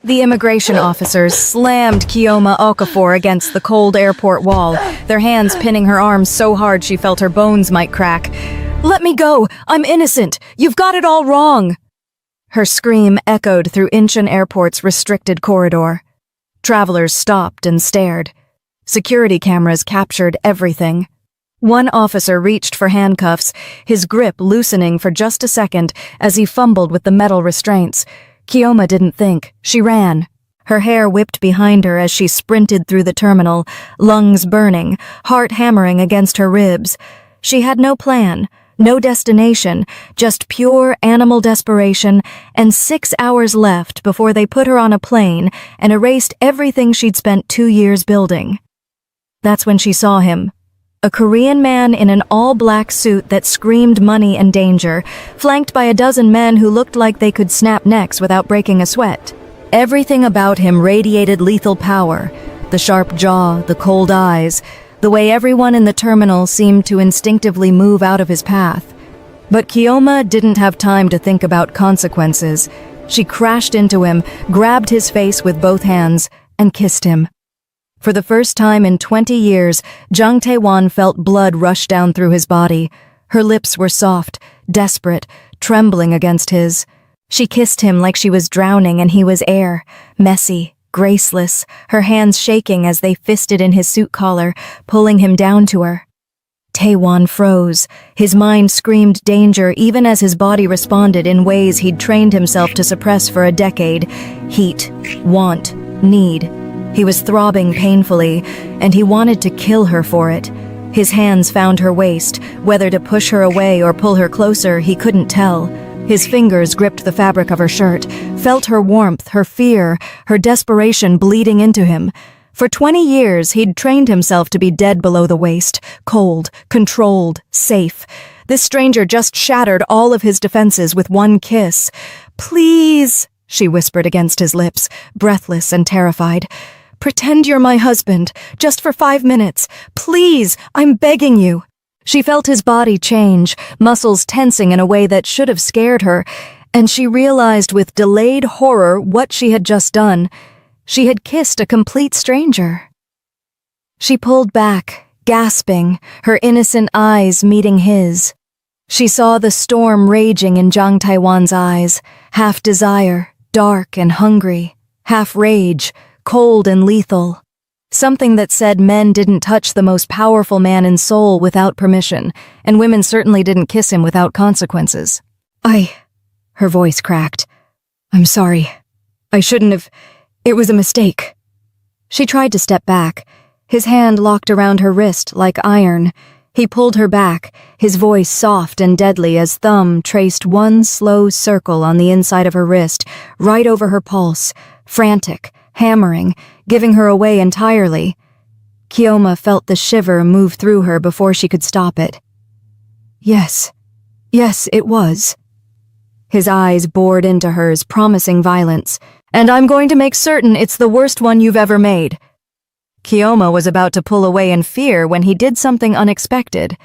The immigration officers slammed Keoma Okafor against the cold airport wall, their hands pinning her arms so hard she felt her bones might crack. "Let me go! I'm innocent! You've got it all wrong!" Her scream echoed through Incheon Airport's restricted corridor. Travelers stopped and stared. Security cameras captured everything. One officer reached for handcuffs, his grip loosening for just a second as he fumbled with the metal restraints. Keoma didn't think. She ran. Her hair whipped behind her as she sprinted through the terminal, lungs burning, heart hammering against her ribs. She had no plan, no destination, just pure animal desperation, and 6 hours left before they put her on a plane and erased everything she'd spent 2 years building. That's when she saw him. A Korean man in an all-black suit that screamed money and danger, flanked by a dozen men who looked like they could snap necks without breaking a sweat. Everything about him radiated lethal power. The sharp jaw, the cold eyes, the way everyone in the terminal seemed to instinctively move out of his path. But Keoma didn't have time to think about consequences. She crashed into him, grabbed his face with both hands, and kissed him. For the first time in 20 years, Jang Tae-won felt blood rush down through his body. Her lips were soft, desperate, trembling against his. She kissed him like she was drowning and he was air, messy, graceless, her hands shaking as they fisted in his suit collar, pulling him down to her. Tae-won froze. His mind screamed danger even as his body responded in ways he'd trained himself to suppress for a decade. Heat, want, need. He was throbbing painfully, and he wanted to kill her for it. His hands found her waist. Whether to push her away or pull her closer, he couldn't tell. His fingers gripped the fabric of her shirt, felt her warmth, her fear, her desperation bleeding into him. For 20 years, he'd trained himself to be dead below the waist, cold, controlled, safe. This stranger just shattered all of his defenses with one kiss. "Please," she whispered against his lips, breathless and terrified. "Pretend you're my husband, just for 5 minutes. Please, I'm begging you." She felt his body change, muscles tensing in a way that should have scared her, and she realized with delayed horror what she had just done. She had kissed a complete stranger. She pulled back, gasping, her innocent eyes meeting his. She saw the storm raging in Jang Tae-won's eyes, half desire, dark and hungry, half rage, cold and lethal. Something that said men didn't touch the most powerful man in Seoul without permission, and women certainly didn't kiss him without consequences. Her voice cracked. "I'm sorry. I shouldn't have. It was a mistake." She tried to step back. His hand locked around her wrist like iron. He pulled her back, his voice soft and deadly as thumb traced one slow circle on the inside of her wrist, right over her pulse, frantic, hammering, giving her away entirely. Keoma felt the shiver move through her before she could stop it. Yes, it was. His eyes bored into hers, promising violence. "And I'm going to make certain it's the worst one you've ever made." Keoma was about to pull away in fear when he did something unexpected.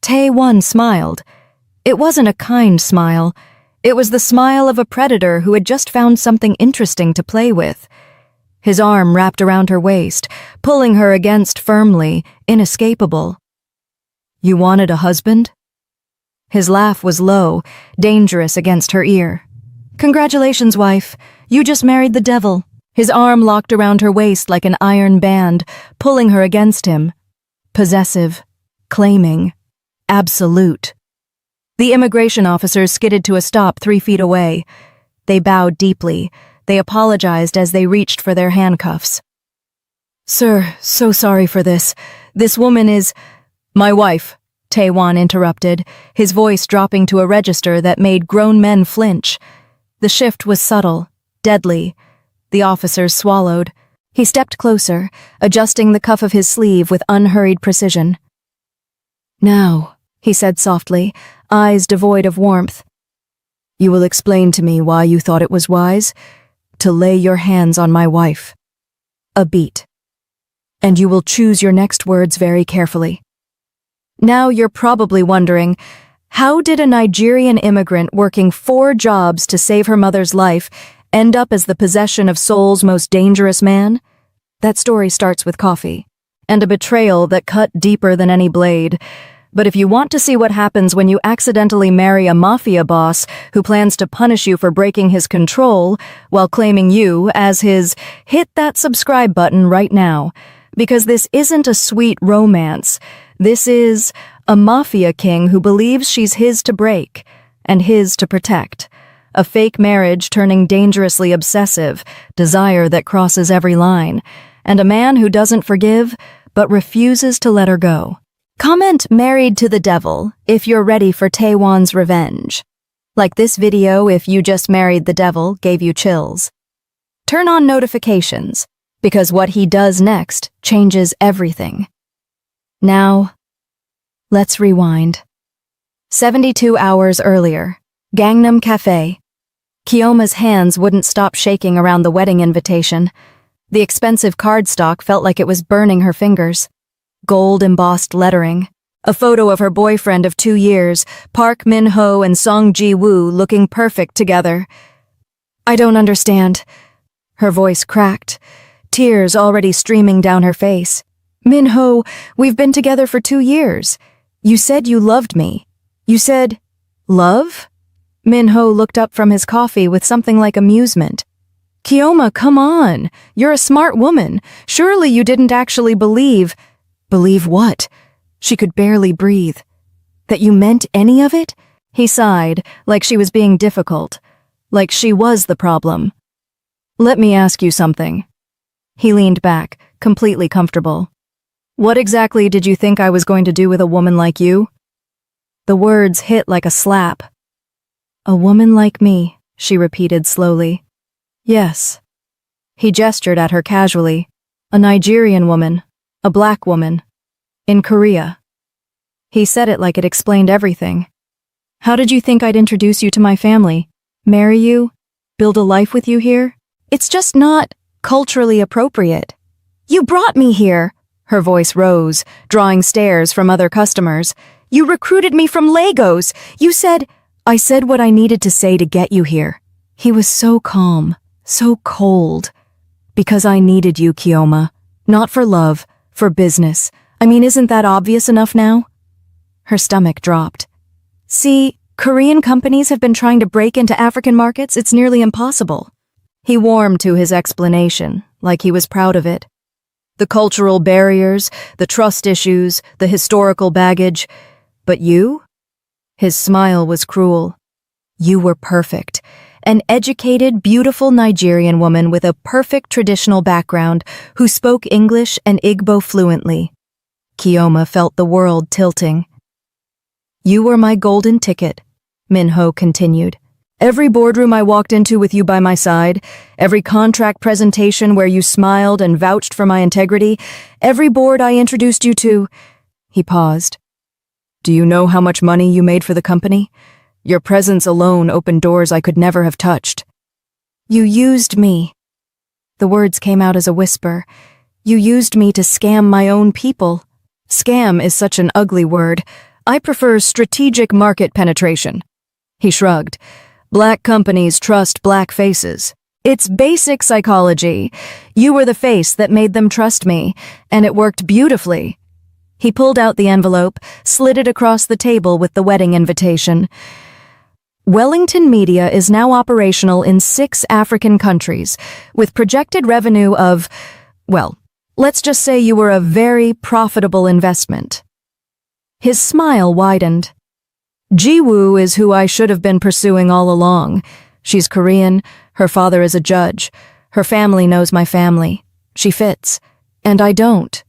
Tae-won smiled. It wasn't a kind smile. It was the smile of a predator who had just found something interesting to play with. His arm wrapped around her waist, pulling her against firmly, inescapable. "You wanted a husband?" His laugh was low, dangerous against her ear. "Congratulations, wife. You just married the devil." His arm locked around her waist like an iron band, pulling her against him. Possessive, claiming, absolute. The immigration officers skidded to a stop 3 feet away. They bowed deeply. They apologized as they reached for their handcuffs. "Sir, so sorry for this. This woman is—" "My wife," Tae-won interrupted, his voice dropping to a register that made grown men flinch. The shift was subtle, deadly. The officers swallowed. He stepped closer, adjusting the cuff of his sleeve with unhurried precision. "Now," he said softly, eyes devoid of warmth, "you will explain to me why you thought it was wise to lay your hands on my wife." A beat. "And you will choose your next words very carefully." Now you're probably wondering, how did a Nigerian immigrant working 4 jobs to save her mother's life end up as the possession of Seoul's most dangerous man? That story starts with coffee, and a betrayal that cut deeper than any blade. But if you want to see what happens when you accidentally marry a mafia boss who plans to punish you for breaking his control while claiming you as his, hit that subscribe button right now. Because this isn't a sweet romance. This is a mafia king who believes she's his to break and his to protect. A fake marriage turning dangerously obsessive, desire that crosses every line, and a man who doesn't forgive but refuses to let her go. Comment "Married to the Devil" if you're ready for Taewon's revenge. Like this video if You Just Married the Devil gave you chills. Turn on notifications, because what he does next changes everything. Now, let's rewind. 72 hours earlier, Gangnam Cafe. Kyoma's hands wouldn't stop shaking around the wedding invitation. The expensive cardstock felt like it was burning her fingers. Gold-embossed lettering. A photo of her boyfriend of 2 years, Park Min-ho and Song Ji-woo, looking perfect together. "I don't understand." Her voice cracked, tears already streaming down her face. "Min-ho, we've been together for 2 years. You said you loved me. You said, love?" Min-ho looked up from his coffee with something like amusement. "Kyoma, come on. You're a smart woman. Surely you didn't actually believe..." "Believe what?" She could barely breathe. "That you meant any of it?" He sighed, like she was being difficult. Like she was the problem. "Let me ask you something." He leaned back, completely comfortable. "What exactly did you think I was going to do with a woman like you?" The words hit like a slap. "A woman like me," she repeated slowly. "Yes." He gestured at her casually. "A Nigerian woman. A black woman. In Korea." He said it like it explained everything. "How did you think I'd introduce you to my family? Marry you? Build a life with you here? It's just not culturally appropriate." "You brought me here." Her voice rose, drawing stares from other customers. "You recruited me from Legos. You said..." "I said what I needed to say to get you here." He was so calm, so cold. "Because I needed you, Kyoma. Not for love, for business. I mean, isn't that obvious enough now?" Her stomach dropped. "See, Korean companies have been trying to break into African markets. It's nearly impossible." He warmed to his explanation, like he was proud of it. The cultural barriers, the trust issues, the historical baggage. But you? His smile was cruel. You were perfect. An educated, beautiful Nigerian woman with a perfect traditional background who spoke English and Igbo fluently. Kyoma felt the world tilting. "You were my golden ticket," Min-ho continued. "Every boardroom I walked into with you by my side, every contract presentation where you smiled and vouched for my integrity, every board I introduced you to..." He paused. "Do you know how much money you made for the company? Your presence alone opened doors I could never have touched." "You used me." The words came out as a whisper. "You used me to scam my own people." "Scam is such an ugly word. I prefer strategic market penetration." He shrugged. "Black companies trust black faces. It's basic psychology. You were the face that made them trust me, and it worked beautifully." He pulled out the envelope, slid it across the table with the wedding invitation. "Wellington Media is now operational in 6 African countries, with projected revenue of, well, let's just say you were a very profitable investment." His smile widened. "Ji-woo is who I should have been pursuing all along. She's Korean, her father is a judge, her family knows my family. She fits, and I don't."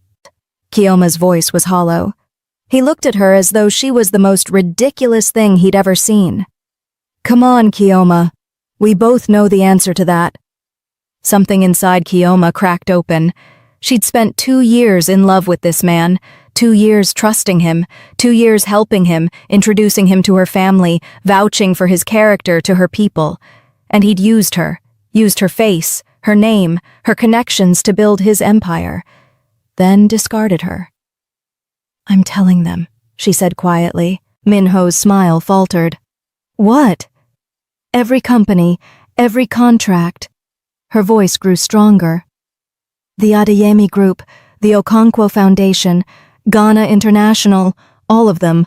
Kyoma's voice was hollow. He looked at her as though she was the most ridiculous thing he'd ever seen. "Come on, Kyoma. We both know the answer to that." Something inside Kyoma cracked open. She'd spent 2 years in love with this man, 2 years trusting him, 2 years helping him, introducing him to her family, vouching for his character to her people. And he'd used her face, her name, her connections to build his empire. Then discarded her. "I'm telling them," she said quietly. Min-ho's smile faltered. "What?" "Every company, Every contract. Her voice grew stronger. The Adeyemi Group, the Okonkwo Foundation, Ghana International, all of them.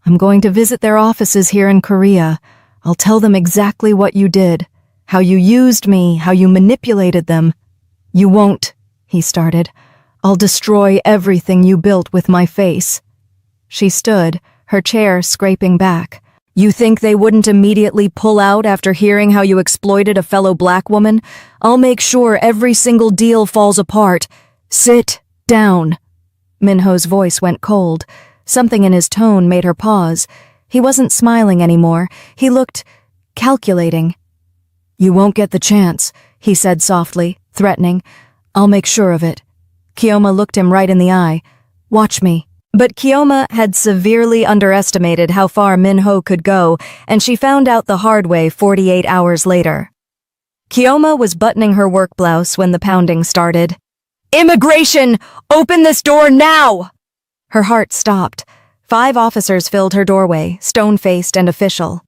I'm going to visit their offices here in Korea. I'll tell them exactly what you did, how you used me, how you manipulated them. You won't, he started. I'll destroy everything you built with my face. She stood, her chair scraping back. You think they wouldn't immediately pull out after hearing how you exploited a fellow black woman? I'll make sure every single deal falls apart. Sit down. Minho's voice went cold. Something in his tone made her pause. He wasn't smiling anymore. He looked calculating. You won't get the chance, he said softly, threatening. I'll make sure of it. Kioma looked him right in the eye. Watch me. But Kioma had severely underestimated how far Minho could go, and she found out the hard way 48 hours later. Kioma was buttoning her work blouse when the pounding started. Immigration! Open this door now! Her heart stopped. 5 officers filled her doorway, stone-faced and official.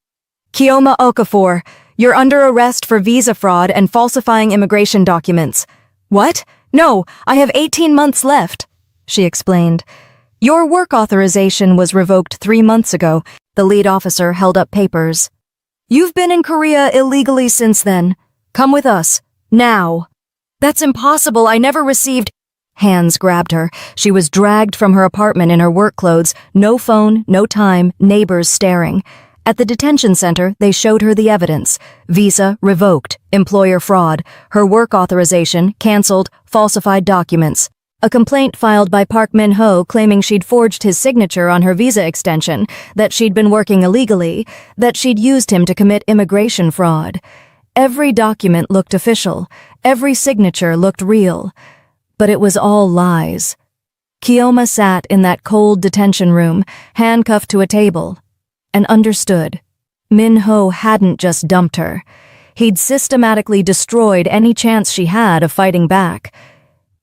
Kioma Okafor, you're under arrest for visa fraud and falsifying immigration documents. What? No, I have 18 months left, she explained. Your work authorization was revoked 3 months ago. The lead officer held up papers. You've been in Korea illegally since then. Come with us. Now. That's impossible. I never received... Hands grabbed her. She was dragged from her apartment in her work clothes. No phone, no time, neighbors staring. At the detention center, they showed her the evidence. Visa revoked, employer fraud, her work authorization canceled, falsified documents. A complaint filed by Park Min-ho claiming she'd forged his signature on her visa extension, that she'd been working illegally, that she'd used him to commit immigration fraud. Every document looked official. Every signature looked real. But it was all lies. Kioma sat in that cold detention room, handcuffed to a table, and understood. Min-ho hadn't just dumped her. He'd systematically destroyed any chance she had of fighting back.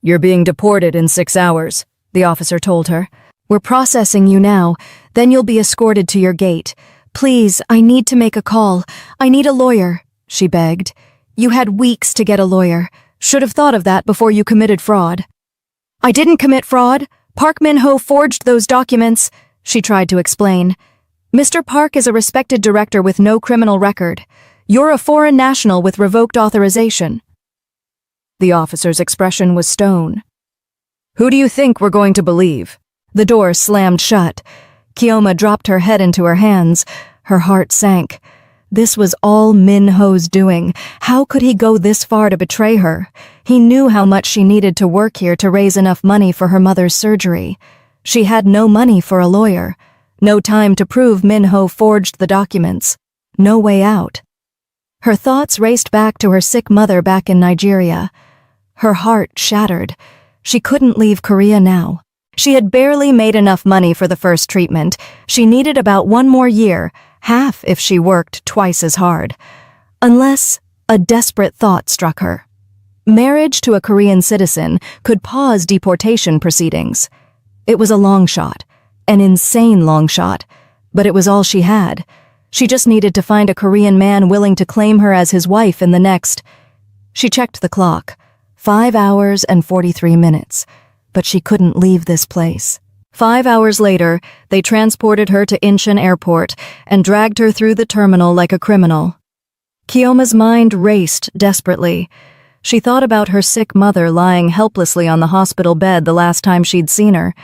You're being deported in 6 hours, the officer told her. We're processing you now, then you'll be escorted to your gate. Please, I need to make a call. I need a lawyer, she begged. You had weeks to get a lawyer. Should have thought of that before you committed fraud. I didn't commit fraud. Park Min-ho forged those documents, she tried to explain. Mr. Park is a respected director with no criminal record. You're a foreign national with revoked authorization. The officer's expression was stone. Who do you think we're going to believe? The door slammed shut. Kioma dropped her head into her hands. Her heart sank. This was all Min-ho's doing. How could he go this far to betray her? He knew how much she needed to work here to raise enough money for her mother's surgery. She had no money for a lawyer. No time to prove Min-ho forged the documents. No way out. Her thoughts raced back to her sick mother back in Nigeria. Her heart shattered. She couldn't leave Korea now. She had barely made enough money for the first treatment. She needed about 1 more year, half if she worked twice as hard. Unless a desperate thought struck her. Marriage to a Korean citizen could pause deportation proceedings. It was a long shot, an insane long shot, but it was all she had. She just needed to find a Korean man willing to claim her as his wife in the next... She checked the clock. 5 hours and 43 minutes. But she couldn't leave this place. 5 hours later, they transported her to Incheon Airport and dragged her through the terminal like a criminal. Kioma's mind raced desperately. She thought about her sick mother lying helplessly on the hospital bed the last time she'd seen her.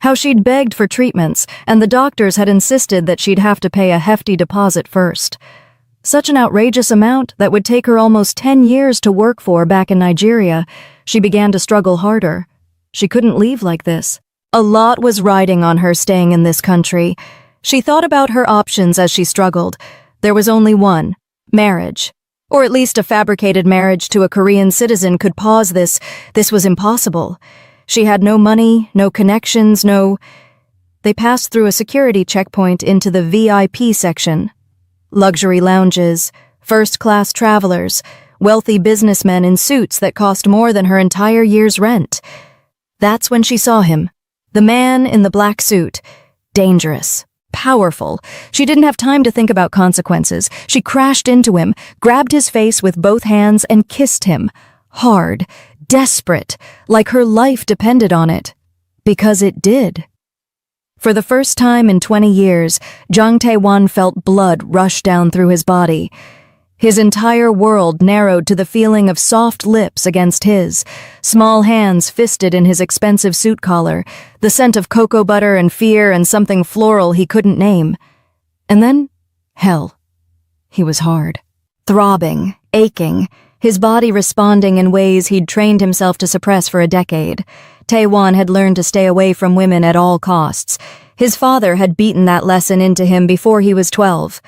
How she'd begged for treatments, and the doctors had insisted that she'd have to pay a hefty deposit first. Such an outrageous amount that would take her almost 10 years to work for back in Nigeria. She began to struggle harder. She couldn't leave like this. A lot was riding on her staying in this country. She thought about her options as she struggled. There was only one: marriage. Or at least a fabricated marriage to a Korean citizen could pause this. This was impossible. She had no money, no connections, no... They passed through a security checkpoint into the VIP section. Luxury lounges, first-class travelers, wealthy businessmen in suits that cost more than her entire year's rent. That's when she saw him. The man in the black suit. Dangerous. Powerful. She didn't have time to think about consequences. She crashed into him, grabbed his face with both hands, and kissed him. Hard, desperate, like her life depended on it. Because it did. For the first time in 20 years, Jang Tae-won felt blood rush down through his body. His entire world narrowed to the feeling of soft lips against his, small hands fisted in his expensive suit collar, the scent of cocoa butter and fear and something floral he couldn't name. And then, hell. He was hard. Throbbing, aching, his body responding in ways he'd trained himself to suppress for a decade. Tae-won had learned to stay away from women at all costs. His father had beaten that lesson into him before he was 12.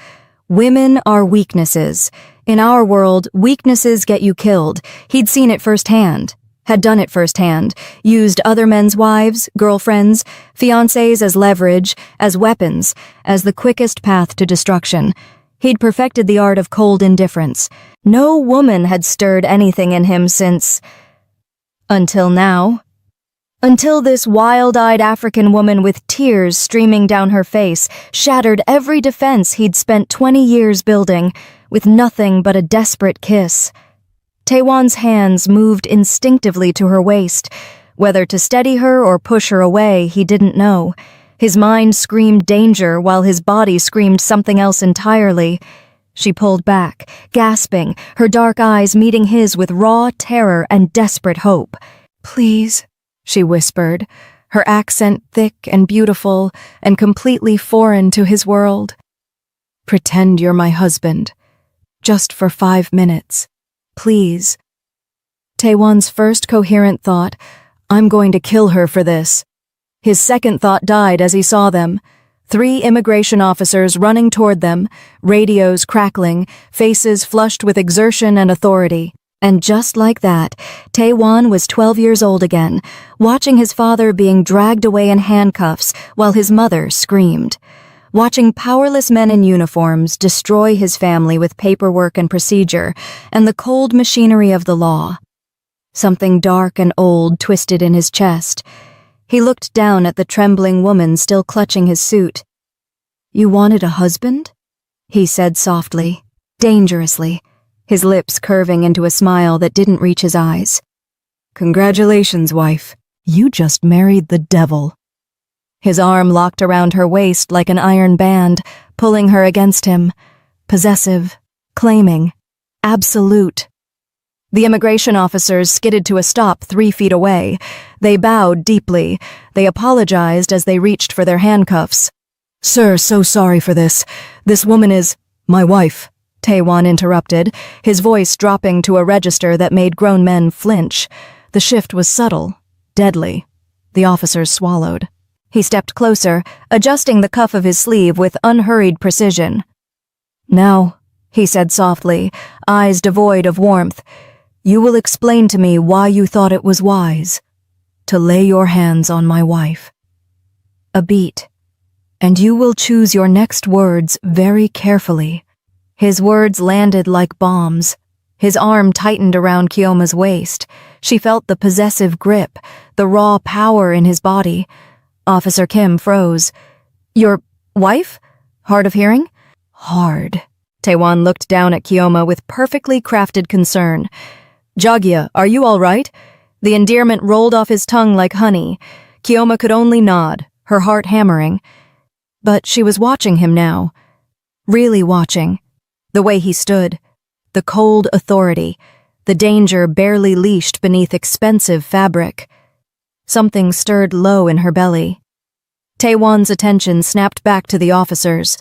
Women are weaknesses. In our world, weaknesses get you killed. He'd seen it firsthand, had done it firsthand, used other men's wives, girlfriends, fiancés as leverage, as weapons, as the quickest path to destruction. He'd perfected the art of cold indifference. No woman had stirred anything in him since... until now. Until this wild-eyed African woman with tears streaming down her face shattered every defense he'd spent 20 years building, with nothing but a desperate kiss. Tae-won's hands moved instinctively to her waist. Whether to steady her or push her away, he didn't know. His mind screamed danger while his body screamed something else entirely. She pulled back, gasping, her dark eyes meeting his with raw terror and desperate hope. "Please," she whispered, her accent thick and beautiful and completely foreign to his world. "Pretend you're my husband. Just for 5 minutes. Please." Tae-won's first coherent thought, "I'm going to kill her for this." His second thought died as he saw them. 3 immigration officers running toward them, radios crackling, faces flushed with exertion and authority. And just like that, Tae-won was 12 years old again, watching his father being dragged away in handcuffs while his mother screamed. Watching powerless men in uniforms destroy his family with paperwork and procedure and the cold machinery of the law. Something dark and old twisted in his chest. He looked down at the trembling woman still clutching his suit. "You wanted a husband?" he said softly, dangerously, his lips curving into a smile that didn't reach his eyes. "Congratulations, wife. You just married the devil." His arm locked around her waist like an iron band, pulling her against him. Possessive, claiming, absolute. The immigration officers skidded to a stop 3 feet away. They bowed deeply. They apologized as they reached for their handcuffs. "Sir, so sorry for this. This woman is my wife," Tae-won interrupted, his voice dropping to a register that made grown men flinch. The shift was subtle, deadly. The officers swallowed. He stepped closer, adjusting the cuff of his sleeve with unhurried precision. "Now," he said softly, eyes devoid of warmth, "you will explain to me why you thought it was wise to lay your hands on my wife." A beat. "And you will choose your next words very carefully." His words landed like bombs. His arm tightened around Kyoma's waist. She felt the possessive grip, the raw power in his body. Officer Kim froze. "Your wife? Hard of hearing?" "Hard." Tae-won looked down at Kyoma with perfectly crafted concern. "Jagya, are you all right?" The endearment rolled off his tongue like honey. Kyoma could only nod, her heart hammering. But she was watching him now. Really watching. The way he stood. The cold authority. The danger barely leashed beneath expensive fabric. Something stirred low in her belly. Tae-won's attention snapped back to the officers.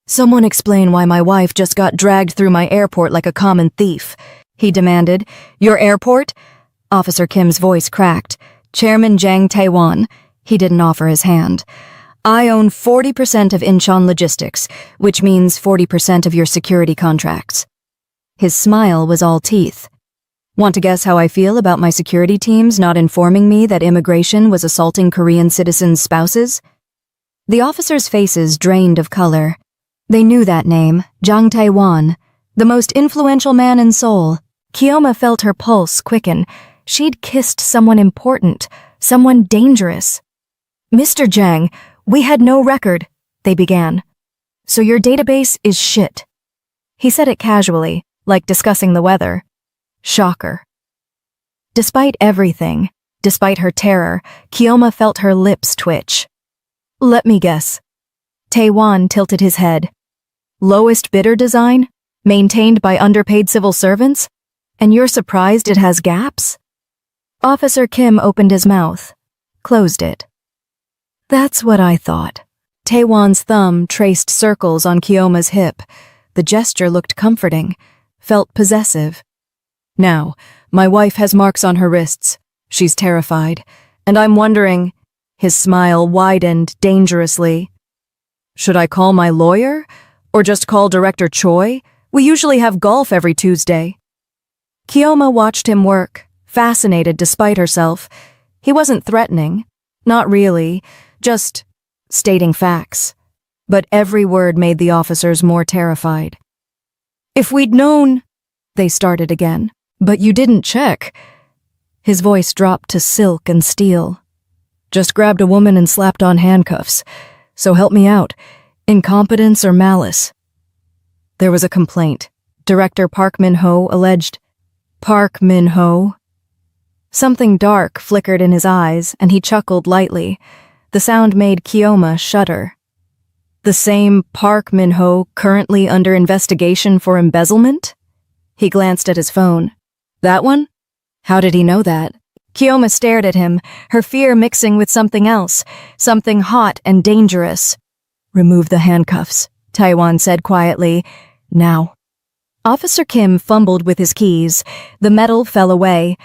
"Someone explain why my wife just got dragged through my airport like a common thief," he demanded. "Your airport?" Officer Kim's voice cracked. "Chairman Jang Tae-won." He didn't offer his hand. "I own 40% of Incheon Logistics, which means 40% of your security contracts." His smile was all teeth. "Want to guess how I feel about my security teams not informing me that immigration was assaulting Korean citizens' spouses?" The officers' faces drained of color. They knew that name, Jang Tae-won, the most influential man in Seoul. Kyoma felt her pulse quicken. She'd kissed someone important, someone dangerous. "Mr. Jang, we had no record." they began. So your database is shit. He said it casually, like discussing the weather. Shocker. Despite everything, despite her terror, Kioma felt her lips twitch. Let me guess. Taewon tilted his head. Lowest bidder design? Maintained by underpaid civil servants? And you're surprised it has gaps? Officer Kim opened his mouth, closed it. That's what I thought. Taewon's thumb traced circles on Kioma's hip. The gesture looked comforting, felt possessive. Now, my wife has marks on her wrists. She's terrified. And I'm wondering... His smile widened dangerously. Should I call my lawyer? Or just call Director Choi? We usually have golf every Tuesday. Kioma watched him work, fascinated despite herself. He wasn't threatening. Not really. Just stating facts. But every word made the officers more terrified. If we'd known... They started again. But you didn't check. His voice dropped to silk and steel. Just grabbed a woman and slapped on handcuffs. So help me out. Incompetence or malice? There was a complaint. Director Park Min-ho alleged. Park Min-ho? Something dark flickered in his eyes, and he chuckled lightly. The sound made Kioma shudder. The same Park Min-ho currently under investigation for embezzlement? He glanced at his phone. That one? How did he know that? Kioma stared at him, her fear mixing with something else, something hot and dangerous. Remove the handcuffs, Taewon said quietly. Now. Officer Kim fumbled with his keys. The metal fell away.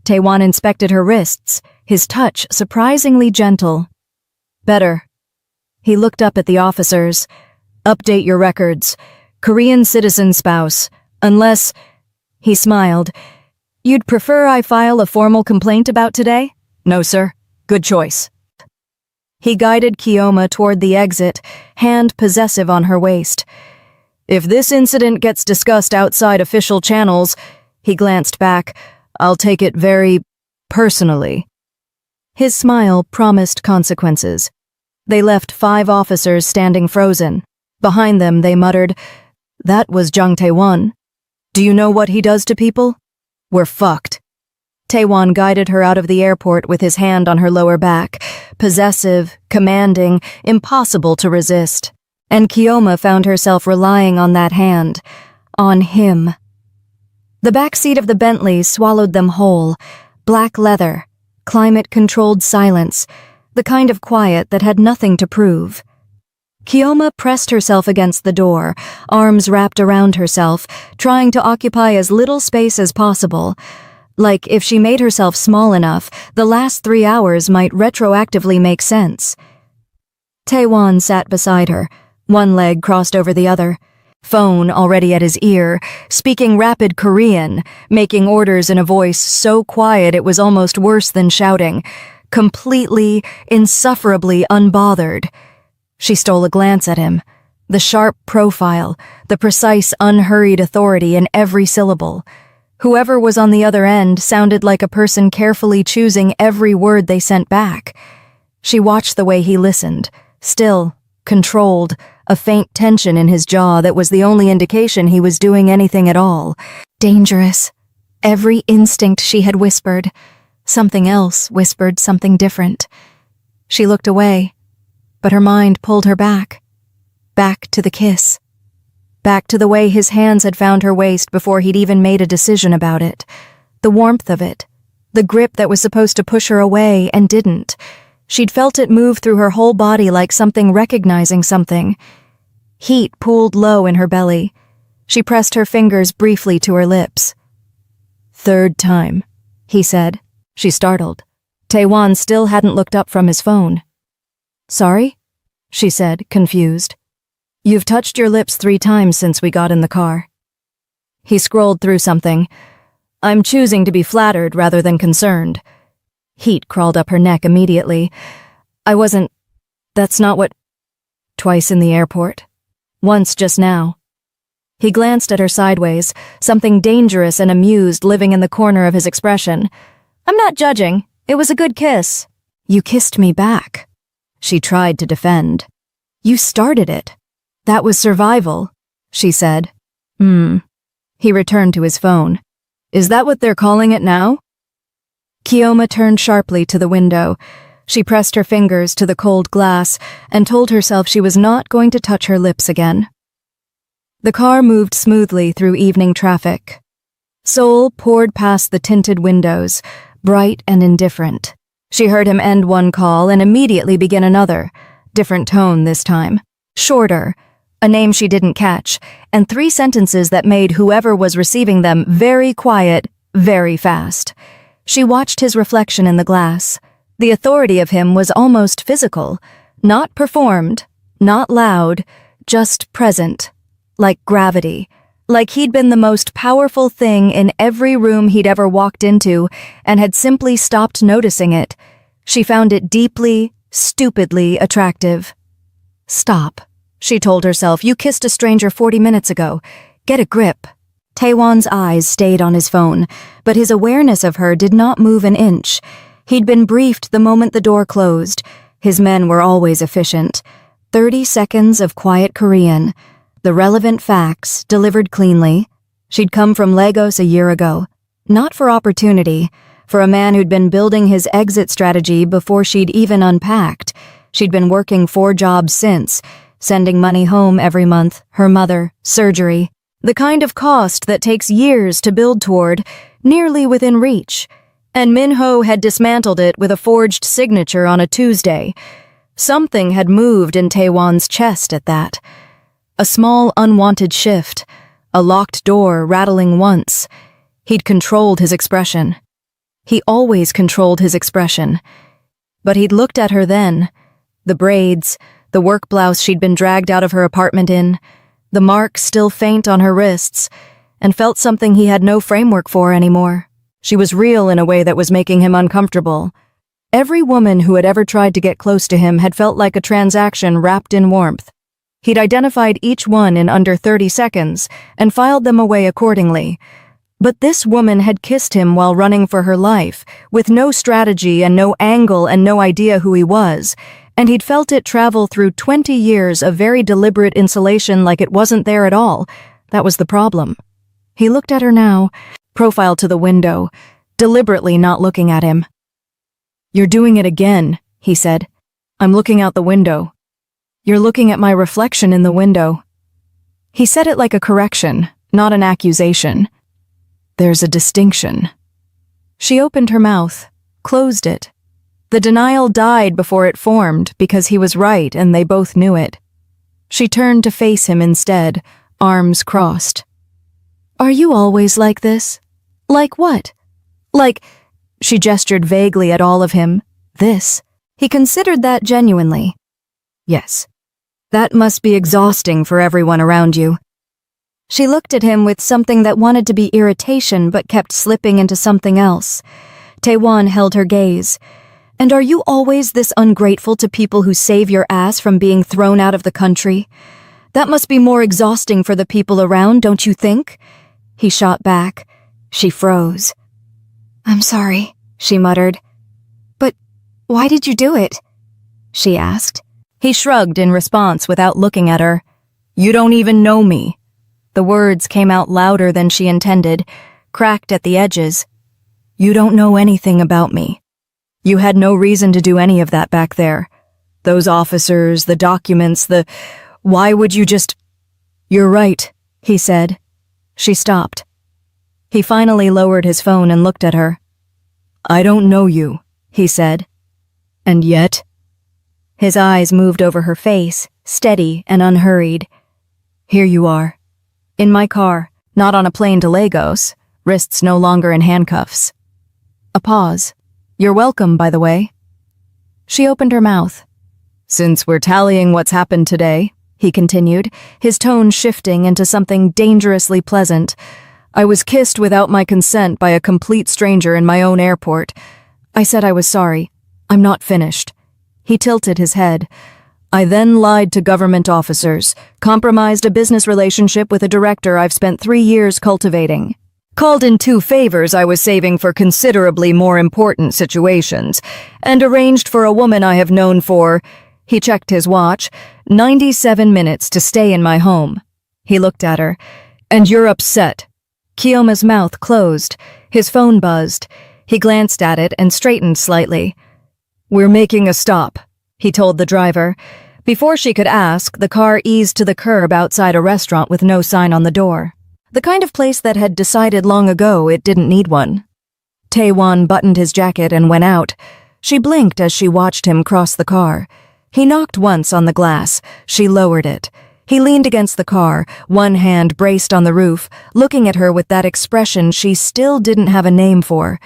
Taewon inspected her wrists, his touch surprisingly gentle. Better. He looked up at the officers. Update your records. Korean citizen spouse. Unless... He smiled. You'd prefer I file a formal complaint about today? No, sir. Good choice. He guided Kioma toward the exit, hand possessive on her waist. If this incident gets discussed outside official channels, he glanced back, I'll take it very personally. His smile promised consequences. They left 5 officers standing frozen. Behind them, they muttered, That was Jung Taewon. Do you know what he does to people? We're fucked. Taewon guided her out of the airport with his hand on her lower back, possessive, commanding, impossible to resist. And Kioma found herself relying on that hand, on him. The back seat of the Bentley swallowed them whole, black leather, climate-controlled silence, the kind of quiet that had nothing to prove. Kioma pressed herself against the door, arms wrapped around herself, trying to occupy as little space as possible. Like if she made herself small enough, the last 3 hours might retroactively make sense. Taewon sat beside her, one leg crossed over the other, phone already at his ear, speaking rapid Korean, making orders in a voice so quiet it was almost worse than shouting, completely, insufferably unbothered. She stole a glance at him, the sharp profile, the precise, unhurried authority in every syllable. Whoever was on the other end sounded like a person carefully choosing every word they sent back. She watched the way he listened, still, controlled, a faint tension in his jaw that was the only indication he was doing anything at all. Dangerous. Every instinct she had whispered. Something else whispered something different. She looked away. But her mind pulled her back to the kiss, back to the way his hands had found her waist before he'd even made a decision about it, the warmth of it, the grip that was supposed to push her away and didn't. She'd felt it move through her whole body like something recognizing something. Heat pooled low in her belly. She pressed her fingers briefly to her lips. "Third time," he said. She startled. Taewon still hadn't looked up from his phone. "Sorry?" she said, confused. "You've touched your lips 3 times since we got in the car." He scrolled through something. "I'm choosing to be flattered rather than concerned." Heat crawled up her neck immediately. That's not what... Twice in the airport. Once just now. He glanced at her sideways, something dangerous and amused living in the corner of his expression. "I'm not judging. It was a good kiss." "You kissed me back." She tried to defend. You started it. That was survival, she said. He returned to his phone. Is that what they're calling it now? Kioma turned sharply to the window. She pressed her fingers to the cold glass and told herself she was not going to touch her lips again. The car moved smoothly through evening traffic. Seoul poured past the tinted windows, bright and indifferent. She heard him end one call and immediately begin another. Different tone this time. Shorter. A name she didn't catch, and 3 sentences that made whoever was receiving them very quiet, very fast. She watched his reflection in the glass. The authority of him was almost physical. Not performed, not loud, just present. Like gravity. Like he'd been the most powerful thing in every room he'd ever walked into and had simply stopped noticing it. She found it deeply, stupidly attractive. Stop, she told herself. You kissed a stranger 40 minutes ago. Get a grip. Taewon's eyes stayed on his phone, but his awareness of her did not move an inch. He'd been briefed the moment the door closed. His men were always efficient. 30 seconds of quiet Korean. The relevant facts, delivered cleanly. She'd come from Lagos a year ago. Not for opportunity, for a man who'd been building his exit strategy before she'd even unpacked. She'd been working 4 jobs since, sending money home every month, her mother, surgery. The kind of cost that takes years to build toward, nearly within reach. And Minho had dismantled it with a forged signature on a Tuesday. Something had moved in Taewon's chest at that. A small unwanted shift, a locked door rattling once. He'd controlled his expression. He always controlled his expression. But he'd looked at her then. The braids, the work blouse she'd been dragged out of her apartment in, the mark still faint on her wrists, and felt something he had no framework for anymore. She was real in a way that was making him uncomfortable. Every woman who had ever tried to get close to him had felt like a transaction wrapped in warmth. He'd identified each one in under 30 seconds and filed them away accordingly. But this woman had kissed him while running for her life, with no strategy and no angle and no idea who he was, and he'd felt it travel through 20 years of very deliberate insulation like it wasn't there at all. That was the problem. He looked at her now, profile to the window, deliberately not looking at him. "You're doing it again," he said. "I'm looking out the window. You're looking at my reflection in the window." He said it like a correction, not an accusation. "There's a distinction." She opened her mouth, closed it. The denial died before it formed because he was right and they both knew it. She turned to face him instead, arms crossed. "Are you always like this? Like what? Like," she gestured vaguely at all of him, "this." He considered that genuinely. "Yes. That must be exhausting for everyone around you." She looked at him with something that wanted to be irritation but kept slipping into something else. Taewon held her gaze. "And are you always this ungrateful to people who save your ass from being thrown out of the country? That must be more exhausting for the people around, don't you think?" He shot back. She froze. "I'm sorry," she muttered. "But why did you do it?" she asked. He shrugged in response without looking at her. "You don't even know me." The words came out louder than she intended, cracked at the edges. "You don't know anything about me. You had no reason to do any of that back there. Those officers, the documents, why would you just—" "You're right," he said. She stopped. He finally lowered his phone and looked at her. "I don't know you," he said. "And yet—" His eyes moved over her face, steady and unhurried. "Here you are. In my car, not on a plane to Lagos, wrists no longer in handcuffs." A pause. "You're welcome, by the way." She opened her mouth. "Since we're tallying what's happened today," he continued, his tone shifting into something dangerously pleasant, "I was kissed without my consent by a complete stranger in my own airport. I said I was sorry. I'm not finished." He tilted his head. "I then lied to government officers, compromised a business relationship with a director I've spent 3 years cultivating. Called in 2 favors I was saving for considerably more important situations, and arranged for a woman I have known for—" He checked his watch. 97 minutes to stay in my home. He looked at her. And you're upset. Kiyoma's mouth closed. His phone buzzed. He glanced at it and straightened slightly. We're making a stop, he told the driver. Before she could ask, the car eased to the curb outside a restaurant with no sign on the door. The kind of place that had decided long ago it didn't need one. Taewon buttoned his jacket and went out. She blinked as she watched him cross the car. He knocked once on the glass. She lowered it. He leaned against the car, one hand braced on the roof, looking at her with that expression she still didn't have a name for.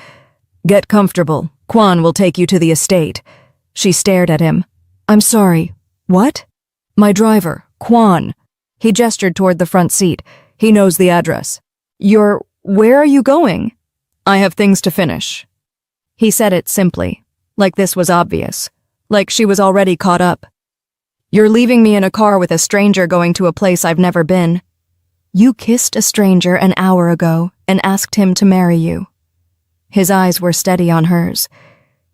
Get comfortable. Kwon will take you to the estate. She stared at him. I'm sorry. What? My driver, Kwon. He gestured toward the front seat. He knows the address. Where are you going? I have things to finish. He said it simply, like this was obvious, like she was already caught up. You're leaving me in a car with a stranger going to a place I've never been. You kissed a stranger an hour ago and asked him to marry you. His eyes were steady on hers.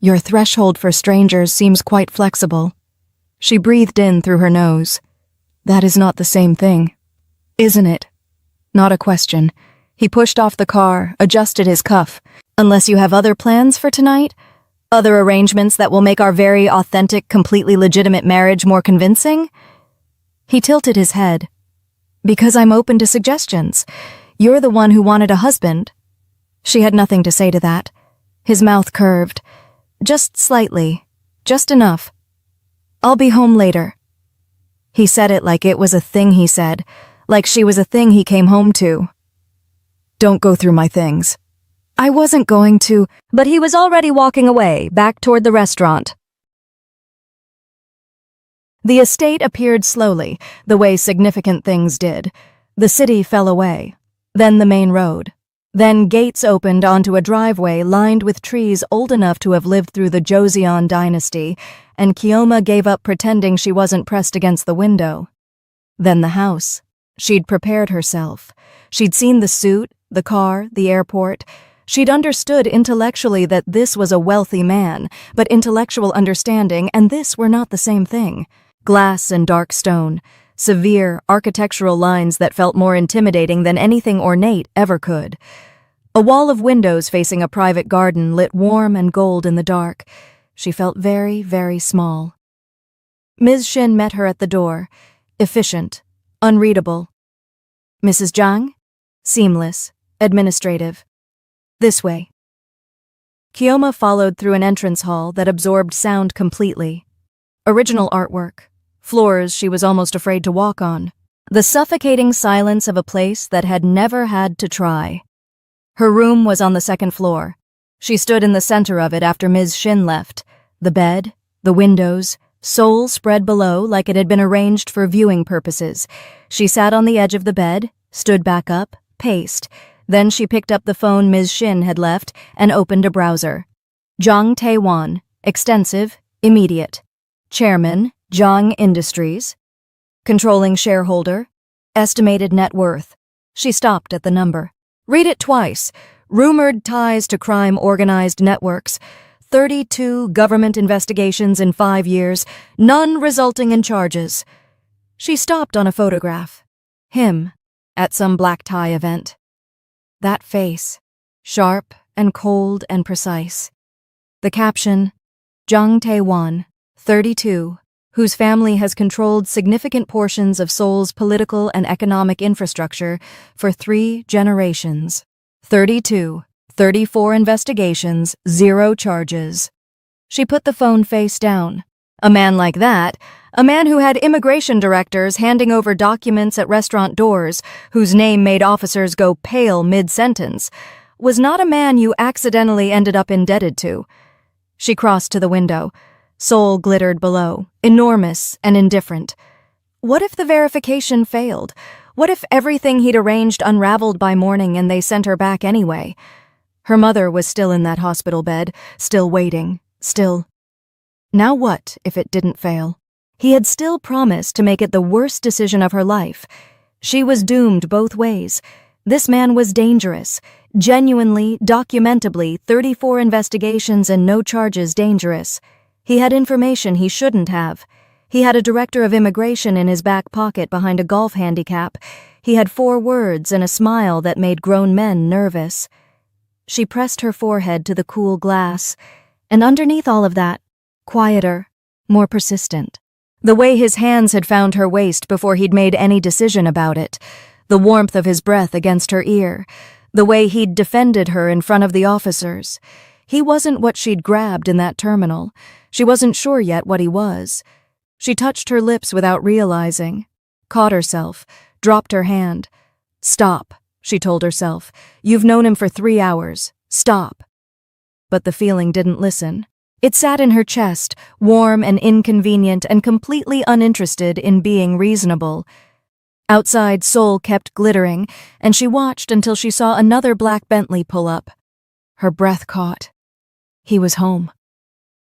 Your threshold for strangers seems quite flexible. She breathed in through her nose. That is not the same thing. Isn't it? Not a question. He pushed off the car, adjusted his cuff. Unless you have other plans for tonight? Other arrangements that will make our very authentic, completely legitimate marriage more convincing? He tilted his head. Because I'm open to suggestions. You're the one who wanted a husband. She had nothing to say to that. His mouth curved. Just slightly. Just enough. I'll be home later. He said it like it was a thing he said, like she was a thing he came home to. Don't go through my things. I wasn't going to, but he was already walking away, back toward the restaurant. The estate appeared slowly, the way significant things did. The city fell away. Then the main road. Then gates opened onto a driveway lined with trees old enough to have lived through the Joseon dynasty, and Kiyoma gave up pretending she wasn't pressed against the window. Then the house. She'd prepared herself. She'd seen the suit, the car, the airport. She'd understood intellectually that this was a wealthy man, but intellectual understanding and this were not the same thing. Glass and dark stone. Severe, architectural lines that felt more intimidating than anything ornate ever could. A wall of windows facing a private garden lit warm and gold in the dark. She felt very, very small. Ms. Shin met her at the door. Efficient. Unreadable. Mrs. Zhang? Seamless. Administrative. This way. Kiyoma followed through an entrance hall that absorbed sound completely. Original artwork. Floors she was almost afraid to walk on. The suffocating silence of a place that had never had to try. Her room was on the second floor. She stood in the center of it after Ms. Shin left. The bed, the windows, Seoul spread below like it had been arranged for viewing purposes. She sat on the edge of the bed, stood back up, paced. Then she picked up the phone Ms. Shin had left and opened a browser. Jang Taewon, extensive, immediate. Chairman, Jang Industries. Controlling shareholder. Estimated net worth. She stopped at the number. Read it twice. Rumored ties to crime organized networks. 32 government investigations in 5 years, none resulting in charges. She stopped on a photograph. Him, at some black tie event. That face, sharp and cold and precise. The caption, Jang Taewon, 32, whose family has controlled significant portions of Seoul's political and economic infrastructure for 3 generations. 32, 34 investigations, 0 charges. She put the phone face down. A man like that, a man who had immigration directors handing over documents at restaurant doors, whose name made officers go pale mid-sentence, was not a man you accidentally ended up indebted to. She crossed to the window. Seoul glittered below, enormous and indifferent. What if the verification failed? What if everything he'd arranged unraveled by morning and they sent her back anyway? Her mother was still in that hospital bed, still waiting, still. Now what if it didn't fail? He had still promised to make it the worst decision of her life. She was doomed both ways. This man was dangerous. Genuinely, documentably, 34 investigations and no charges dangerous. He had information he shouldn't have. He had a director of immigration in his back pocket behind a golf handicap. He had 4 words and a smile that made grown men nervous. She pressed her forehead to the cool glass, and underneath all of that, quieter, more persistent. The way his hands had found her waist before he'd made any decision about it, the warmth of his breath against her ear, the way he'd defended her in front of the officers. He wasn't what she'd grabbed in that terminal. She wasn't sure yet what he was. She touched her lips without realizing, caught herself, dropped her hand. "Stop," she told herself. "You've known him for 3 hours. Stop." But the feeling didn't listen. It sat in her chest, warm and inconvenient and completely uninterested in being reasonable. Outside, Seoul kept glittering, and she watched until she saw another black Bentley pull up. Her breath caught. He was home.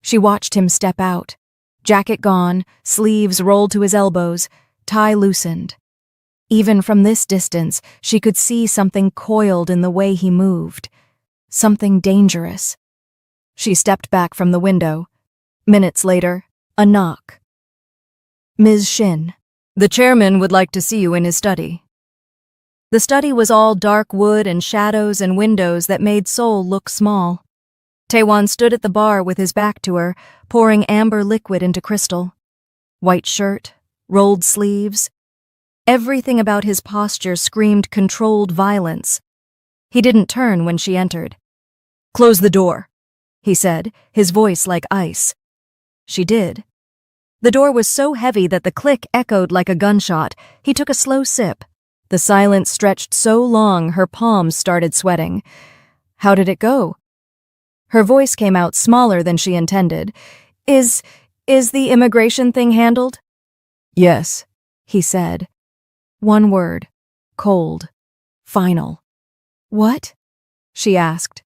She watched him step out. Jacket gone, sleeves rolled to his elbows, tie loosened. Even from this distance, she could see something coiled in the way he moved. Something dangerous. She stepped back from the window. Minutes later, a knock. "Ms. Shin, the chairman would like to see you in his study." The study was all dark wood and shadows and windows that made Seoul look small. Taewon stood at the bar with his back to her, pouring amber liquid into crystal. White shirt, rolled sleeves. Everything about his posture screamed controlled violence. He didn't turn when she entered. "Close the door," he said, his voice like ice. She did. The door was so heavy that the click echoed like a gunshot. He took a slow sip. The silence stretched so long her palms started sweating. "How did it go?" Her voice came out smaller than she intended. Is the immigration thing handled?" "Yes," he said. One word. Cold. Final. "What?" she asked.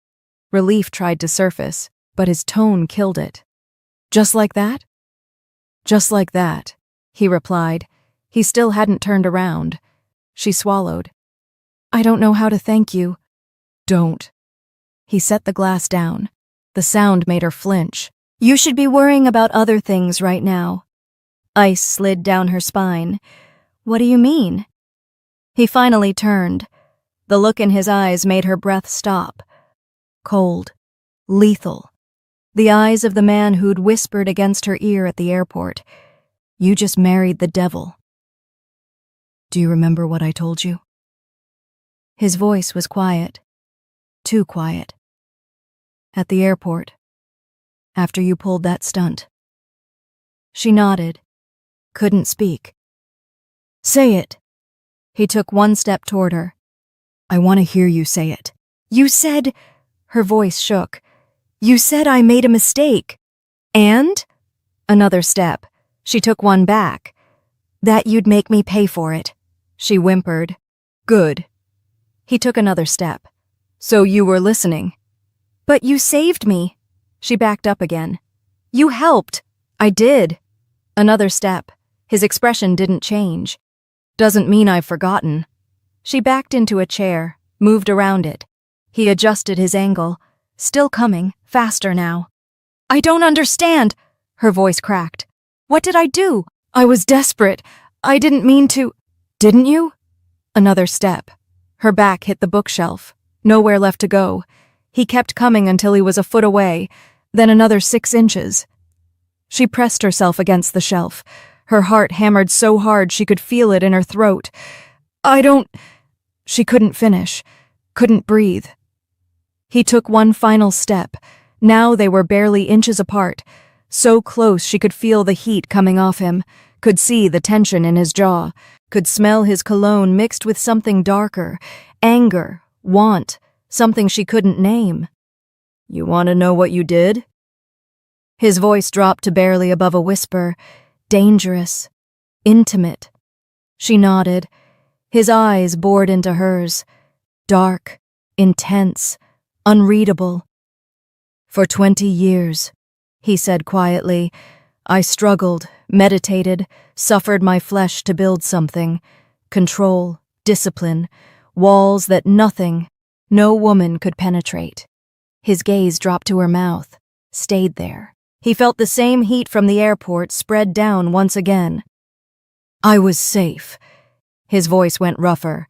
Relief tried to surface, but his tone killed it. "Just like that?" "Just like that," he replied. He still hadn't turned around. She swallowed. "I don't know how to thank you." "Don't." He set the glass down. The sound made her flinch. "You should be worrying about other things right now." Ice slid down her spine. "What do you mean?" He finally turned. The look in his eyes made her breath stop. Cold. Lethal. The eyes of the man who'd whispered against her ear at the airport. "You just married the devil." "Do you remember what I told you?" His voice was quiet. Too quiet. "At the airport. After you pulled that stunt." She nodded. Couldn't speak. "Say it." He took one step toward her. "I want to hear you say it." "You said..." Her voice shook. "You said I made a mistake." "And?" Another step. She took one back. "That you'd make me pay for it." She whimpered. "Good." He took another step. "So you were listening." "But you saved me." She backed up again. "You helped." "I did." Another step. His expression didn't change. "Doesn't mean I've forgotten." She backed into a chair, moved around it. He adjusted his angle. Still coming, faster now. "I don't understand." Her voice cracked. "What did I do? I was desperate. I didn't mean to..." "Didn't you?" Another step. Her back hit the bookshelf. Nowhere left to go. He kept coming until he was a foot away, then another 6 inches. She pressed herself against the shelf. Her heart hammered so hard she could feel it in her throat. "I don't..." She couldn't finish, couldn't breathe. He took one final step. Now they were barely inches apart. So close she could feel the heat coming off him, could see the tension in his jaw, could smell his cologne mixed with something darker, anger, want, something she couldn't name. "You want to know what you did?" His voice dropped to barely above a whisper. Dangerous. Intimate. She nodded. His eyes bored into hers. Dark. Intense. Unreadable. "For 20 years, he said quietly, "I struggled, meditated, suffered my flesh to build something. Control, discipline, walls that nothing, no woman could penetrate." His gaze dropped to her mouth, stayed there. He felt the same heat from the airport spread down once again. I was safe. His voice went rougher,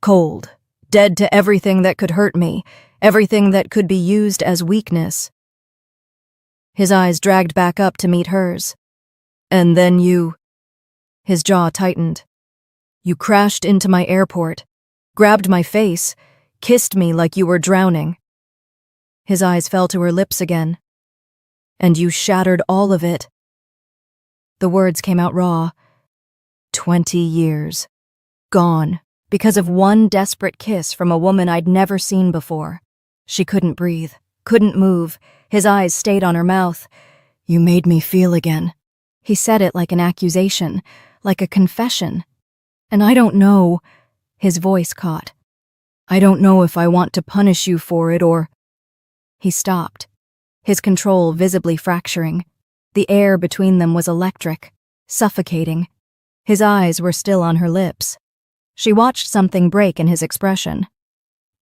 cold, dead to everything that could hurt me, everything that could be used as weakness. His eyes dragged back up to meet hers. And then you... His jaw tightened. You crashed into my airport, grabbed my face, kissed me like you were drowning. His eyes fell to her lips again. And you shattered all of it. The words came out raw. 20 years. Gone, because of one desperate kiss from a woman I'd never seen before. She couldn't breathe, couldn't move. His eyes stayed on her mouth. You made me feel again. He said it like an accusation, like a confession. And I don't know, his voice caught. I don't know if I want to punish you for it or... He stopped, his control visibly fracturing. The air between them was electric, suffocating. His eyes were still on her lips. She watched something break in his expression.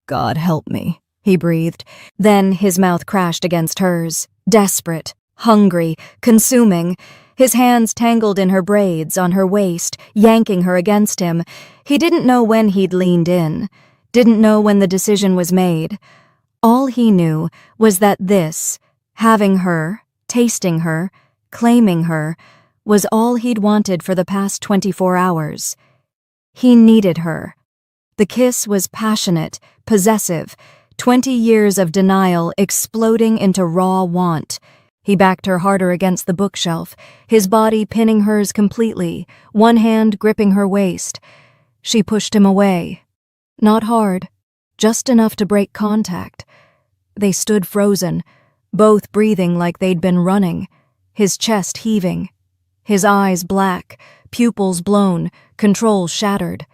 God help me, he breathed. Then his mouth crashed against hers, desperate, hungry, consuming. His hands tangled in her braids, on her waist, yanking her against him. He didn't know when he'd leaned in, didn't know when the decision was made. All he knew was that this, having her, tasting her, claiming her, was all he'd wanted for the past 24 hours. He needed her. The kiss was passionate, possessive, 20 years of denial exploding into raw want. He backed her harder against the bookshelf, his body pinning hers completely, one hand gripping her waist. She pushed him away. Not hard, just enough to break contact. They stood frozen, both breathing like they'd been running, his chest heaving, his eyes black, pupils blown, control shattered.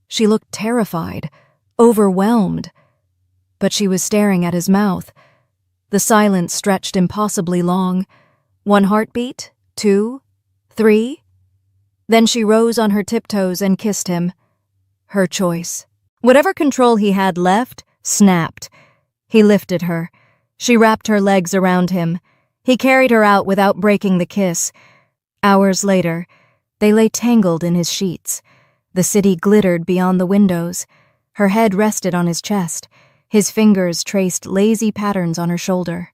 She looked terrified, overwhelmed. But she was staring at his mouth. The silence stretched impossibly long. 1 heartbeat, 2, 3. Then she rose on her tiptoes and kissed him. Her choice. Whatever control he had left, snapped. He lifted her. She wrapped her legs around him. He carried her out without breaking the kiss. Hours later, they lay tangled in his sheets. The city glittered beyond the windows. Her head rested on his chest. His fingers traced lazy patterns on her shoulder.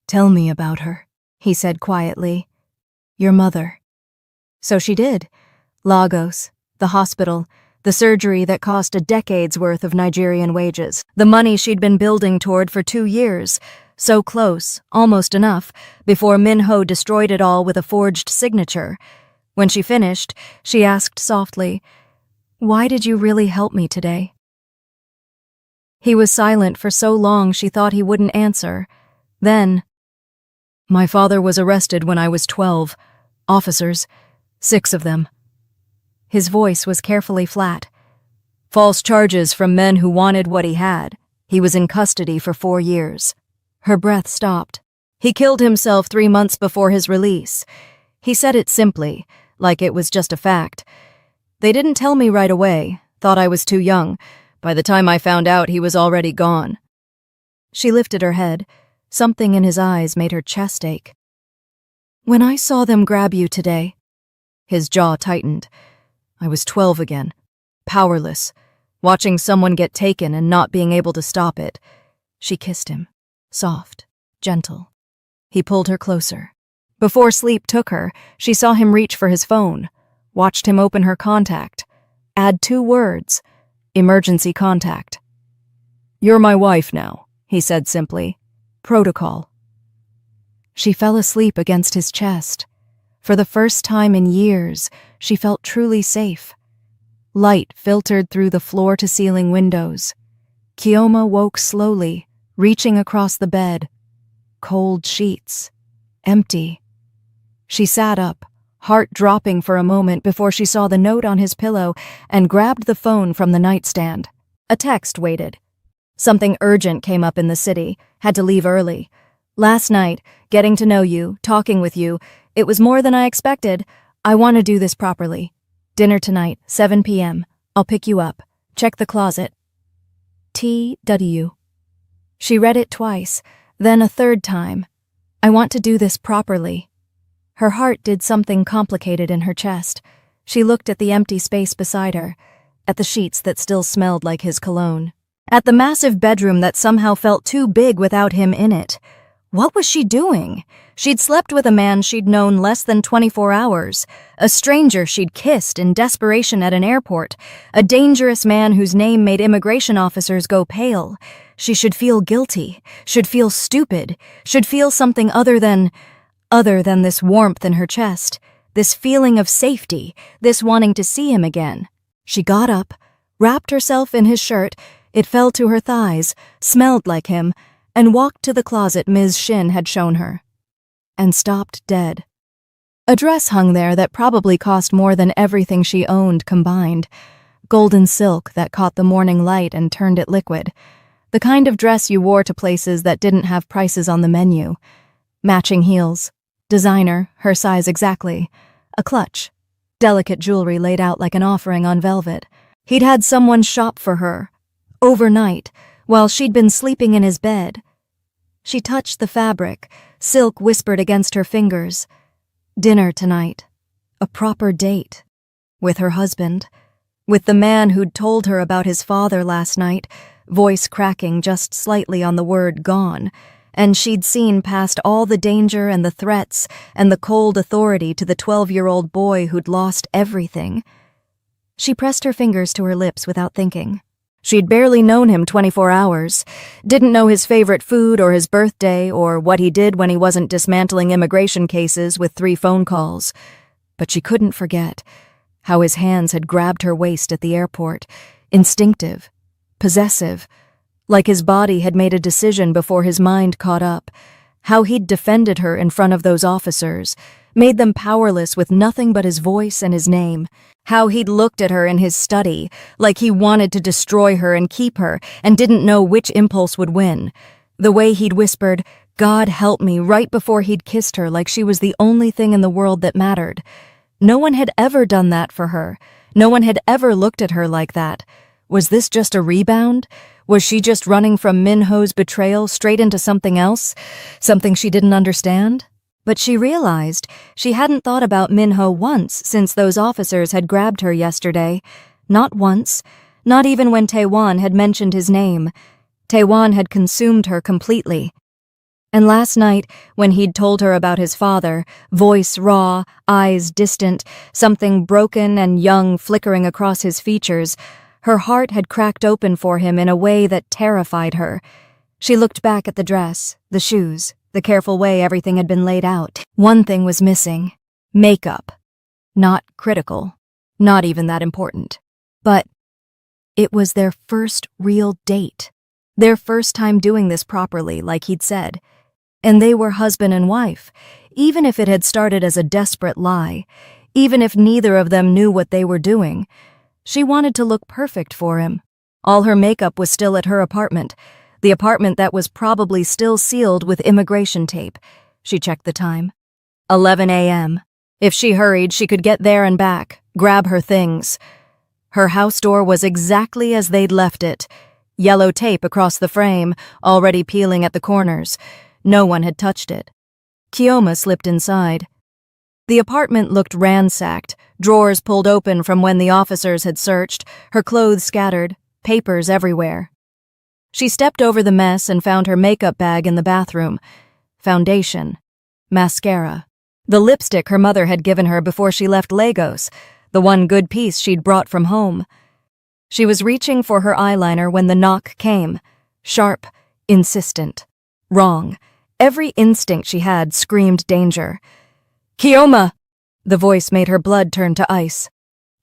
Tell me about her, he said quietly. Your mother. So she did. Lagos, the hospital, the surgery that cost a decade's worth of Nigerian wages, the money she'd been building toward for 2 years, so close, almost enough, before Minho destroyed it all with a forged signature. When she finished, she asked softly, Why did you really help me today? He was silent for so long she thought he wouldn't answer. Then, My father was arrested when I was 12. Officers, 6 of them. His voice was carefully flat. False charges from men who wanted what he had. He was in custody for 4 years. Her breath stopped. He killed himself 3 months before his release. He said it simply, like it was just a fact. They didn't tell me right away, thought I was too young. By the time I found out, he was already gone. She lifted her head. Something in his eyes made her chest ache. When I saw them grab you today, his jaw tightened. I was 12 again, powerless, watching someone get taken and not being able to stop it. She kissed him, soft, gentle. He pulled her closer. Before sleep took her, she saw him reach for his phone, watched him open her contact, add 2 words, emergency contact. You're my wife now, he said simply. Protocol. She fell asleep against his chest. For the first time in years, she felt truly safe. Light filtered through the floor-to-ceiling windows. Kioma woke slowly, reaching across the bed. Cold sheets. Empty. She sat up, heart dropping for a moment before she saw the note on his pillow and grabbed the phone from the nightstand. A text waited. Something urgent came up in the city. Had to leave early. Last night, getting to know you, talking with you, it was more than I expected. I want to do this properly. Dinner tonight, 7 p.m. I'll pick you up. Check the closet. T.W. She read it twice, then a third time. I want to do this properly. Her heart did something complicated in her chest. She looked at the empty space beside her, at the sheets that still smelled like his cologne, at the massive bedroom that somehow felt too big without him in it. What was she doing? She'd slept with a man she'd known less than 24 hours, a stranger she'd kissed in desperation at an airport, a dangerous man whose name made immigration officers go pale. She should feel guilty, should feel stupid, should feel something other than this warmth in her chest, this feeling of safety, this wanting to see him again. She got up, wrapped herself in his shirt, it fell to her thighs, smelled like him, and walked to the closet Ms. Shin had shown her. And stopped dead. A dress hung there that probably cost more than everything she owned combined. Golden silk that caught the morning light and turned it liquid. The kind of dress you wore to places that didn't have prices on the menu. Matching heels. Designer, her size exactly. A clutch. Delicate jewelry laid out like an offering on velvet. He'd had someone shop for her. Overnight, while she'd been sleeping in his bed. She touched the fabric. Silk whispered against her fingers. Dinner tonight. A proper date. With her husband. With the man who'd told her about his father last night, voice cracking just slightly on the word gone, and she'd seen past all the danger and the threats and the cold authority to the 12-year-old boy who'd lost everything. She pressed her fingers to her lips without thinking. She'd barely known him 24 hours, didn't know his favorite food or his birthday or what he did when he wasn't dismantling immigration cases with 3 phone calls. But she couldn't forget how his hands had grabbed her waist at the airport, instinctive, possessive, like his body had made a decision before his mind caught up, how he'd defended her in front of those officers, made them powerless with nothing but his voice and his name, how he'd looked at her in his study, like he wanted to destroy her and keep her, and didn't know which impulse would win, the way he'd whispered, "God help me," right before he'd kissed her like she was the only thing in the world that mattered. No one had ever done that for her. No one had ever looked at her like that. Was this just a rebound? Was she just running from Minho's betrayal straight into something else? Something she didn't understand? But she realized she hadn't thought about Minho once since those officers had grabbed her yesterday. Not once. Not even when Taewon had mentioned his name. Taewon had consumed her completely. And last night, when he'd told her about his father, voice raw, eyes distant, something broken and young flickering across his features, her heart had cracked open for him in a way that terrified her. She looked back at the dress, the shoes, the careful way everything had been laid out. One thing was missing. Makeup. Not critical. Not even that important. But it was their first real date. Their first time doing this properly, like he'd said. And they were husband and wife, even if it had started as a desperate lie, even if neither of them knew what they were doing. She wanted to look perfect for him. All her makeup was still at her apartment, the apartment that was probably still sealed with immigration tape. She checked the time. 11 a.m. If she hurried, she could get there and back, grab her things. Her house door was exactly as they'd left it. Yellow tape across the frame, already peeling at the corners. No one had touched it. Kioma slipped inside. The apartment looked ransacked, drawers pulled open from when the officers had searched, her clothes scattered, papers everywhere. She stepped over the mess and found her makeup bag in the bathroom. Foundation. Mascara. The lipstick her mother had given her before she left Lagos, the one good piece she'd brought from home. She was reaching for her eyeliner when the knock came. Sharp, insistent. Wrong. Every instinct she had screamed danger. "Kioma!" The voice made her blood turn to ice.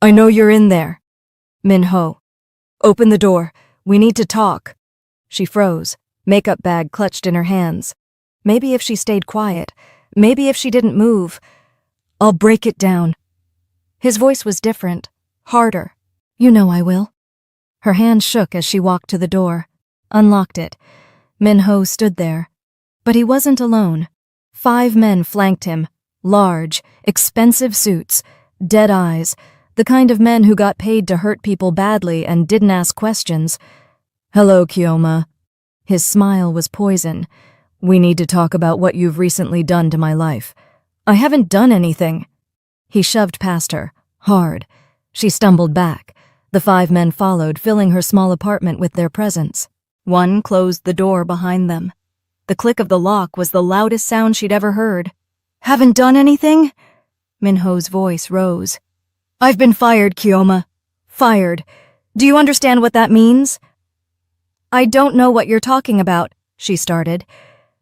"I know you're in there." "Minho. Open the door. We need to talk." She froze, makeup bag clutched in her hands. Maybe if she stayed quiet, maybe if she didn't move. "I'll break it down." His voice was different, harder. "You know I will." Her hand shook as she walked to the door, unlocked it. Minho stood there. But he wasn't alone. 5 men flanked him, large, expensive suits, dead eyes, the kind of men who got paid to hurt people badly and didn't ask questions. "Hello, Kioma." His smile was poison. We need to talk about what you've recently done to my life. I haven't done anything. He shoved past her, hard. She stumbled back. The 5 men followed, filling her small apartment with their presence. One closed the door behind them. The click of the lock was the loudest sound she'd ever heard. Haven't done anything? Minho's voice rose. I've been fired, Kioma. Fired. Do you understand what that means? I don't know what you're talking about, she started.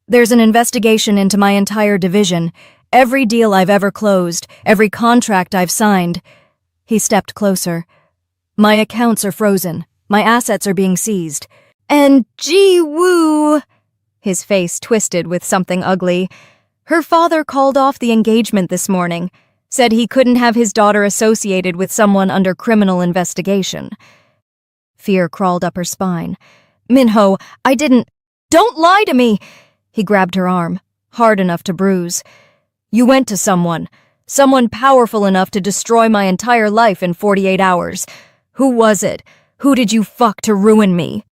There's an investigation into my entire division, every deal I've ever closed, every contract I've signed. He stepped closer. My accounts are frozen. My assets are being seized. And gee woo! His face twisted with something ugly. Her father called off the engagement this morning, said he couldn't have his daughter associated with someone under criminal investigation. Fear crawled up her spine. Minho, I didn't— Don't lie to me! He grabbed her arm, hard enough to bruise. You went to someone powerful enough to destroy my entire life in 48 hours. Who was it? Who did you fuck to ruin me?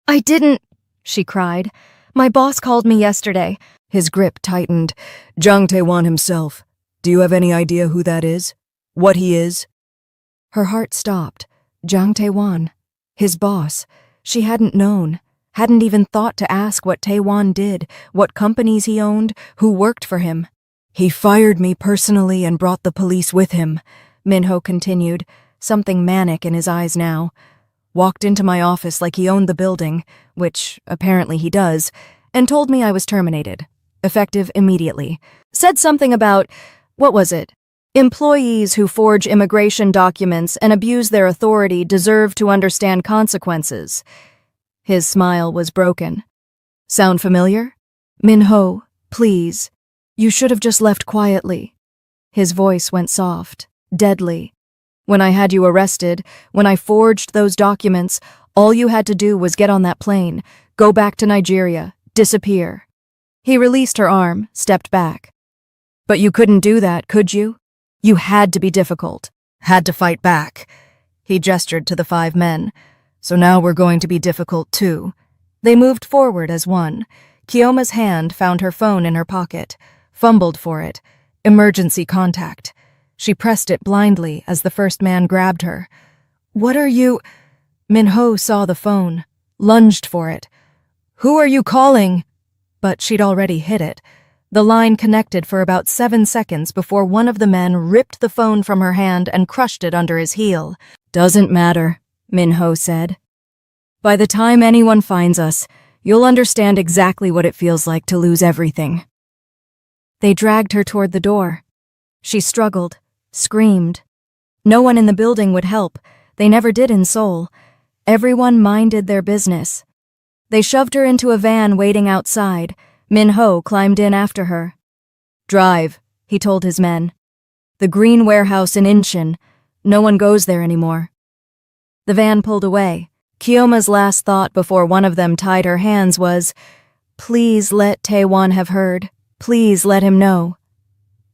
I didn't, she cried. My boss called me yesterday. His grip tightened. Jung Tae-won himself. Do you have any idea who that is? What he is? Her heart stopped. Jung Tae-won. His boss. She hadn't known. Hadn't even thought to ask what Tae-won did, what companies he owned, who worked for him. He fired me personally and brought the police with him, Minho continued, something manic in his eyes now. Walked into my office like he owned the building, which apparently he does, and told me I was terminated, effective immediately. Said something about, what was it? Employees who forge immigration documents and abuse their authority deserve to understand consequences. His smile was broken. Sound familiar? Minho, please. You should have just left quietly. His voice went soft, deadly. When I had you arrested, when I forged those documents, all you had to do was get on that plane, go back to Nigeria, disappear. He released her arm, stepped back. But you couldn't do that, could you? You had to be difficult, had to fight back. He gestured to the 5 men. So now we're going to be difficult too. They moved forward as one. Kioma's hand found her phone in her pocket, fumbled for it. Emergency contact. She pressed it blindly as the first man grabbed her. What are you— Minho saw the phone, lunged for it. Who are you calling? But she'd already hit it. The line connected for about 7 seconds before one of the men ripped the phone from her hand and crushed it under his heel. Doesn't matter, Minho said. By the time anyone finds us, you'll understand exactly what it feels like to lose everything. They dragged her toward the door. She struggled, screamed. No one in the building would help. They never did in Seoul. Everyone minded their business. They shoved her into a van waiting outside. Minho climbed in after her. Drive, he told his men. The green warehouse in Incheon. No one goes there anymore. The van pulled away. Kioma's last thought before one of them tied her hands was, please let Tae-won have heard. Please let him know.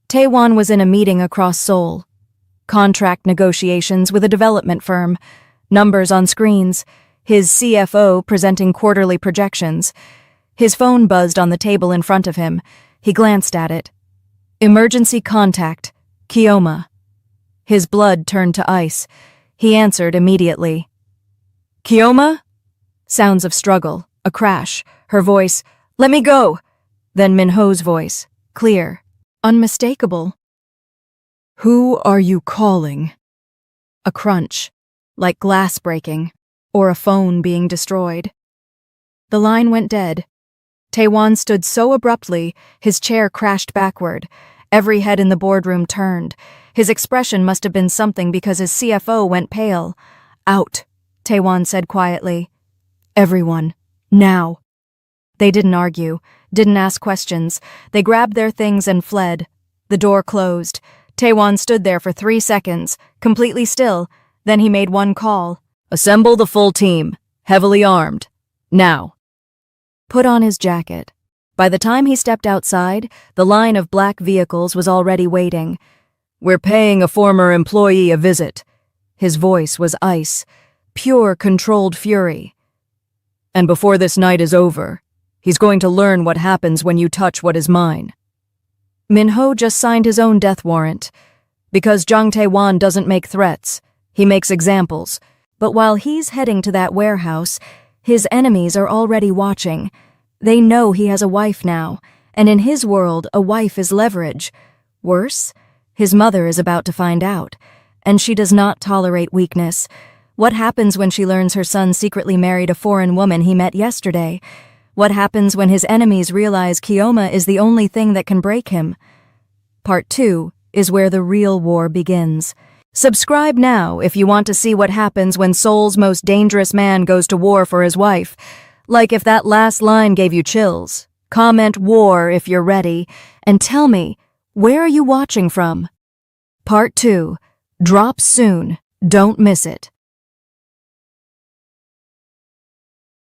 Tae-won was in a meeting across Seoul. Contract negotiations with a development firm. Numbers on screens. His CFO presenting quarterly projections. His phone buzzed on the table in front of him. He glanced at it. Emergency contact. Kioma. His blood turned to ice. He answered immediately. Kioma? Sounds of struggle, a crash, her voice, let me go! Then Minho's voice, clear, unmistakable. Who are you calling? A crunch, like glass breaking, or a phone being destroyed. The line went dead. Tae-won stood so abruptly, his chair crashed backward. Every head in the boardroom turned. His expression must have been something because his CFO went pale. Out, Tae-won said quietly. Everyone, now. They didn't argue, didn't ask questions. They grabbed their things and fled. The door closed. Tae-won stood there for 3 seconds, completely still. Then he made one call. Assemble the full team, heavily armed. Now. Put on his jacket. By the time he stepped outside, the line of black vehicles was already waiting. We're paying a former employee a visit. His voice was ice, pure controlled fury. And before this night is over, He's going to learn what happens when you touch what is mine. Minho just signed his own death warrant. Because Jang Tae-wan doesn't make threats, he makes examples. But while he's heading to that warehouse, his enemies are already watching. They know he has a wife now, and in his world, a wife is leverage. Worse, his mother is about to find out, and she does not tolerate weakness. What happens when she learns her son secretly married a foreign woman he met yesterday? What happens when his enemies realize Kioma is the only thing that can break him? Part 2 is where the real war begins. Subscribe now if you want to see what happens when Seoul's most dangerous man goes to war for his wife. Like if that last line gave you chills. Comment war if you're ready, and tell me, where are you watching from? Part 2 drops soon. Don't miss it.